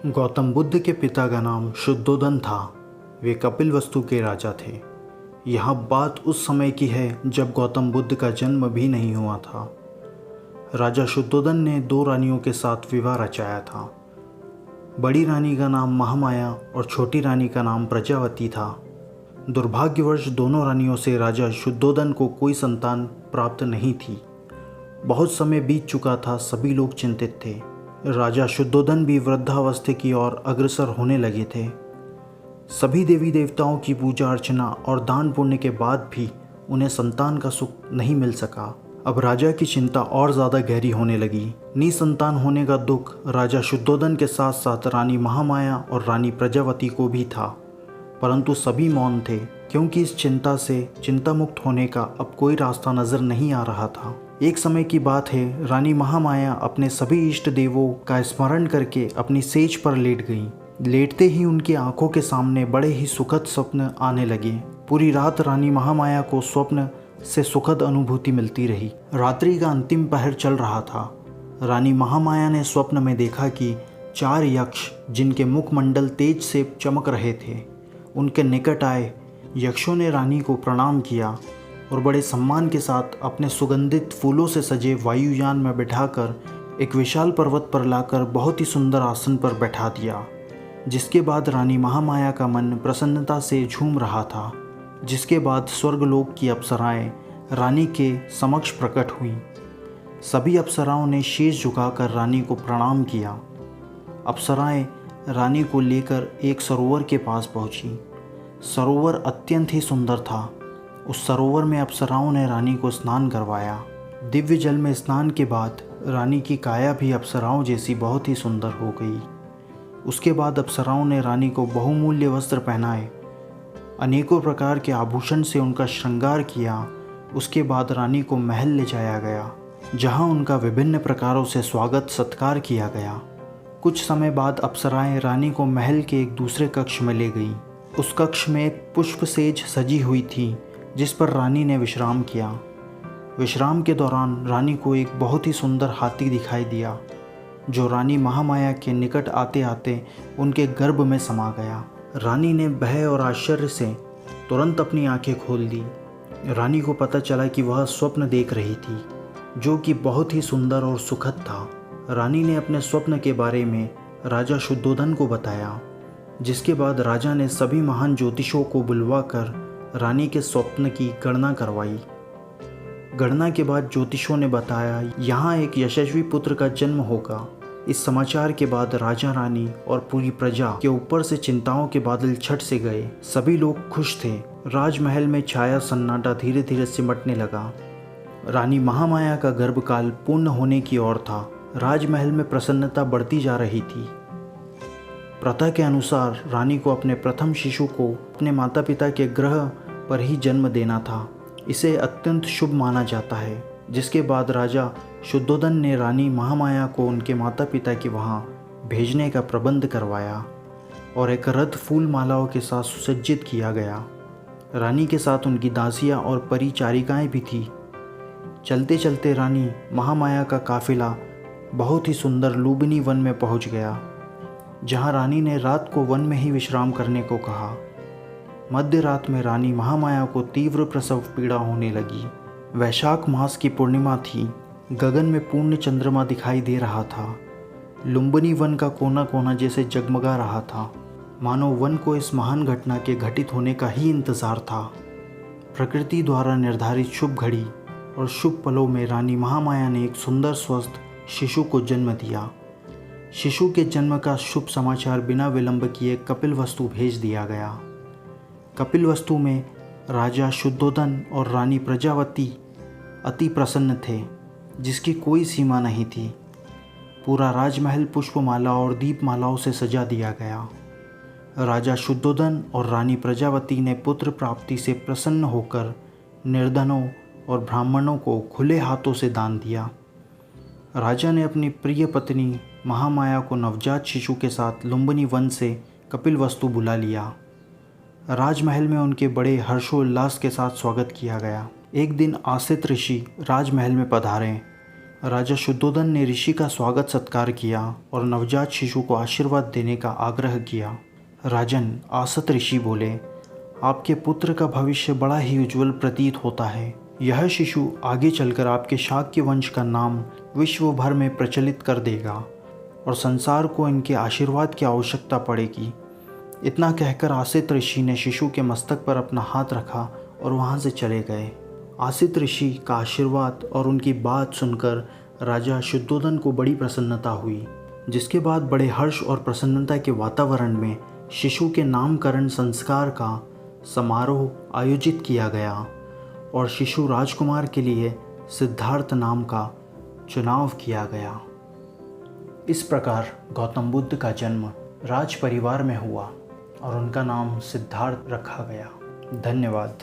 गौतम बुद्ध के पिता का नाम शुद्धोदन था। वे कपिलवस्तु के राजा थे। यह बात उस समय की है जब गौतम बुद्ध का जन्म भी नहीं हुआ था। राजा शुद्धोदन ने 2 रानियों के साथ विवाह रचाया था। बड़ी रानी का नाम महामाया और छोटी रानी का नाम प्रजावती था। दुर्भाग्यवश दोनों रानियों से राजा शुद्धोदन को कोई संतान प्राप्त नहीं थी। बहुत समय बीत चुका था, सभी लोग चिंतित थे। राजा शुद्धोदन भी वृद्धावस्था की ओर अग्रसर होने लगे थे। सभी देवी देवताओं की पूजा अर्चना और दान पुण्य के बाद भी उन्हें संतान का सुख नहीं मिल सका। अब राजा की चिंता और ज़्यादा गहरी होने लगी। निसंतान होने का दुख राजा शुद्धोदन के साथ साथ रानी महामाया और रानी प्रजावती को भी था, परंतु सभी मौन थे क्योंकि इस चिंता से चिंता मुक्त होने का अब कोई रास्ता नज़र नहीं आ रहा था। एक समय की बात है, रानी महामाया अपने सभी इष्ट देवों का स्मरण करके अपनी सेज पर लेट गईं। लेटते ही उनकी आंखों के सामने बड़े ही सुखद स्वप्न आने लगे। पूरी रात रानी महामाया को स्वप्न से सुखद अनुभूति मिलती रही। रात्रि का अंतिम पहर चल रहा था। रानी महामाया ने स्वप्न में देखा कि 4 यक्ष, जिनके मुखमंडल तेज से चमक रहे थे, उनके निकट आए। यक्षों ने रानी को प्रणाम किया और बड़े सम्मान के साथ अपने सुगंधित फूलों से सजे वायुयान में बिठाकर एक विशाल पर्वत पर लाकर बहुत ही सुंदर आसन पर बैठा दिया। जिसके बाद रानी महामाया का मन प्रसन्नता से झूम रहा था। जिसके बाद स्वर्गलोक की अप्सराएं रानी के समक्ष प्रकट हुईं। सभी अप्सराओं ने शीश झुकाकर रानी को प्रणाम किया। अप्सराएं रानी को लेकर एक सरोवर के पास पहुंची। सरोवर अत्यंत ही सुंदर था। उस सरोवर में अप्सराओं ने रानी को स्नान करवाया। दिव्य जल में स्नान के बाद रानी की काया भी अप्सराओं जैसी बहुत ही सुंदर हो गई। उसके बाद अप्सराओं ने रानी को बहुमूल्य वस्त्र पहनाए, अनेकों प्रकार के आभूषण से उनका श्रृंगार किया। उसके बाद रानी को महल ले जाया गया, जहां उनका विभिन्न प्रकारों से स्वागत सत्कार किया गया। कुछ समय बाद अप्सराएं रानी को महल के एक दूसरे कक्ष में ले गईं। उस कक्ष में एक पुष्प सेज सजी हुई थी, जिस पर रानी ने विश्राम किया। विश्राम के दौरान रानी को एक बहुत ही सुंदर हाथी दिखाई दिया, जो रानी महामाया के निकट आते आते उनके गर्भ में समा गया। रानी ने भय और आश्चर्य से तुरंत अपनी आंखें खोल दी। रानी को पता चला कि वह स्वप्न देख रही थी, जो कि बहुत ही सुंदर और सुखद था। रानी ने अपने स्वप्न के बारे में राजा शुद्धोदन को बताया, जिसके बाद राजा ने सभी महान ज्योतिषों को बुलवाकर रानी के स्वप्न की गणना करवाई। गणना के बाद ज्योतिषों ने बताया यहाँ एक यशस्वी पुत्र का जन्म होगा। इस समाचार के बाद राजा रानी और पूरी प्रजा के ऊपर से चिंताओं के बादल छट से गए। सभी लोग खुश थे। राजमहल में छाया सन्नाटा धीरे धीरे सिमटने लगा। रानी महामाया का गर्भकाल पूर्ण होने की ओर था। राजमहल में प्रसन्नता बढ़ती जा रही थी। प्रथा के अनुसार रानी को अपने प्रथम शिशु को अपने माता पिता के ग्रह पर ही जन्म देना था। इसे अत्यंत शुभ माना जाता है। जिसके बाद राजा शुद्धोदन ने रानी महामाया को उनके माता पिता के वहाँ भेजने का प्रबंध करवाया और एक रथ फूल मालाओं के साथ सुसज्जित किया गया। रानी के साथ उनकी दासियाँ और परिचारिकाएँ भी थी। चलते चलते रानी महामाया का काफिला बहुत ही सुंदर लुम्बिनी वन में पहुँच गया, जहाँ रानी ने रात को वन में ही विश्राम करने को कहा। मध्य रात में रानी महामाया को तीव्र प्रसव पीड़ा होने लगी। वैशाख मास की पूर्णिमा थी। गगन में पूर्ण चंद्रमा दिखाई दे रहा था। लुम्बिनी वन का कोना कोना जैसे जगमगा रहा था, मानो वन को इस महान घटना के घटित होने का ही इंतजार था। प्रकृति द्वारा निर्धारित शुभ घड़ी और शुभ पलों में रानी महामाया ने एक सुंदर स्वस्थ शिशु को जन्म दिया। शिशु के जन्म का शुभ समाचार बिना विलंब किए कपिलवस्तु भेज दिया गया। कपिलवस्तु में राजा शुद्धोदन और रानी प्रजावती अति प्रसन्न थे, जिसकी कोई सीमा नहीं थी। पूरा राजमहल पुष्पमाला और दीपमालाओं से सजा दिया गया। राजा शुद्धोदन और रानी प्रजावती ने पुत्र प्राप्ति से प्रसन्न होकर निर्धनों और ब्राह्मणों को खुले हाथों से दान दिया। राजा ने अपनी प्रिय पत्नी महामाया को नवजात शिशु के साथ लुम्बिनी वन से कपिलवस्तु बुला लिया। राजमहल में उनके बड़े हर्षोल्लास के साथ स्वागत किया गया। एक दिन आसित ऋषि राजमहल में पधारे। राजा शुद्धोधन ने ऋषि का स्वागत सत्कार किया और नवजात शिशु को आशीर्वाद देने का आग्रह किया। राजन, आसत ऋषि बोले, आपके पुत्र का भविष्य बड़ा ही उज्जवल प्रतीत होता है। यह शिशु आगे चलकर आपके शाक्य वंश का नाम विश्व भर में प्रचलित कर देगा और संसार को इनके आशीर्वाद की आवश्यकता पड़ेगी। इतना कहकर आसित ऋषि ने शिशु के मस्तक पर अपना हाथ रखा और वहाँ से चले गए। आसित ऋषि का आशीर्वाद और उनकी बात सुनकर राजा शुद्धोधन को बड़ी प्रसन्नता हुई, जिसके बाद बड़े हर्ष और प्रसन्नता के वातावरण में शिशु के नामकरण संस्कार का समारोह आयोजित किया गया और शिशु राजकुमार के लिए सिद्धार्थ नाम का चुनाव किया गया। इस प्रकार गौतम बुद्ध का जन्म राज परिवार में हुआ और उनका नाम सिद्धार्थ रखा गया। धन्यवाद।